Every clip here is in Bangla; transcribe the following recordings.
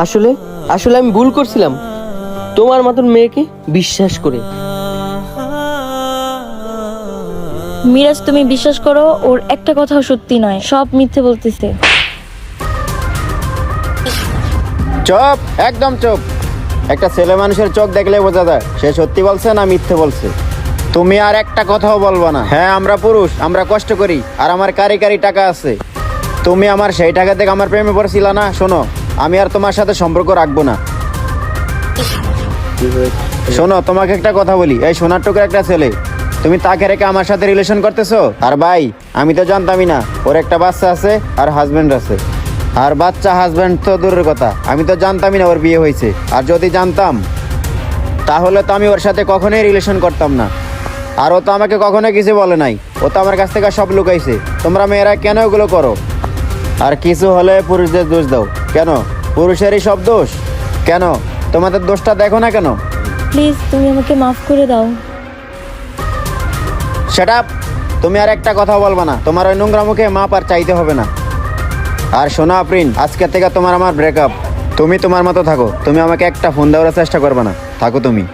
আসলে আসলে আমি ভুল করছিলাম তোমার মতন মেয়েকে বিশ্বাস করে। মিরাজ, তুমি বিশ্বাস করো, ওর একটা কথাও সত্যি নয়, সব মিথ্যে বলতেছে। চুপ, একদম চুপ। একটা ছেলে মানুষের চোখ দেখলে বোঝা যায় সে সত্যি বলছে না মিথ্যে বলছে। তুমি আর একটা কথাও বলবা না। হ্যাঁ, আমরা পুরুষ, আমরা কষ্ট করি, আর আমার কারি কারি টাকা আছে। তুমি আমার সেই টাকা থেকে আমার প্রেমে পড়ছিলা না। শোনো, আমি আর তোমার সাথে সম্পর্ক রাখবো না। শোনো, তোমাকে একটা কথা বলি, এই সোনার টুকরা একটা ছেলে, তুমি তাকে রেখে আমার সাথে রিলেশন করতেছো। আর ভাই, আমি তো জানতামই না ওর একটা বাচ্চা আছে আর হাজবেন্ড আছে। আর বাচ্চা হাজবেন্ড তো দূরের কথা, আমি তো জানতামই না ওর বিয়ে হয়েছে। আর যদি জানতাম তাহলে তো আমি ওর সাথে কখনোই রিলেশন করতাম না। আর ও তো আমাকে কখনো কিছু বলে নাই, ও তো আমার কাছ থেকে সব লুকাইছে। তোমরা মেয়েরা কেন এগুলো করো? আর কিছু হলে পুরুষদের দোষ দাও কেন? পুরুষেরই সব দোষ কেন? তোমাদের দোষটা দেখো না কেন? প্লিজ, তুমি আমাকে মাফ করে দাও। Shut up! তুমি আর একটা কথা বলবা না। তোমার ওই নোংরা মুখে মাপ আর চাইতে হবে না। আর শোনো আফরিন, আজকে থেকে তোমার আমার ব্রেকআপ। তুমি তোমার মতো থাকো, তুমি আমাকে একটা ফোন দেওয়ার চেষ্টা করবে না। থাকো তুমি।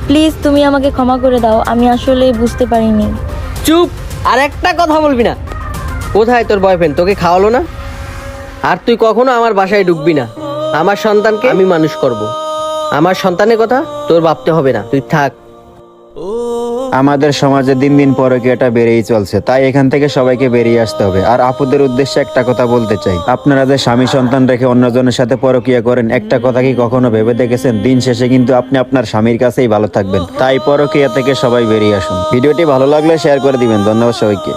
প্লিজ, তুমি আমাকে ক্ষমা করে দাও, আমি আসলে বুঝতে পারিনি। চুপ, আর একটা কথা বলবি না। কোথায় তোর বয়ফ্রেন্ড? তোকে খাওয়ালো না? আর তুই কখনো আমার বাসায় ঢুকবি না। আমার সন্তানকে আমি মানুষ করব। আমার সন্তানের কথা তোর ভাবতে হবে না, তুই থাক। আমাদের সমাজে দিন দিন পরকীয়াটা বেড়েই চলছে, তাই এখান থেকে সবাইকে বেরিয়ে আসতে হবে। আর আপুদের উদ্দেশ্যে একটা কথা বলতে চাই, আপনারা যে স্বামী সন্তান রেখে অন্যজনের সাথে পরকীয়া করেন, একটা কথা কি কখনো ভেবে দেখেছেন দিন শেষে কিন্তু আপনি আপনার স্বামীর কাছেই ভালো থাকবেন। তাই পরকীয়া থেকে সবাই বেরিয়ে আসুন। ভিডিওটি ভালো লাগলে শেয়ার করে দিবেন। ধন্যবাদ সবাইকে।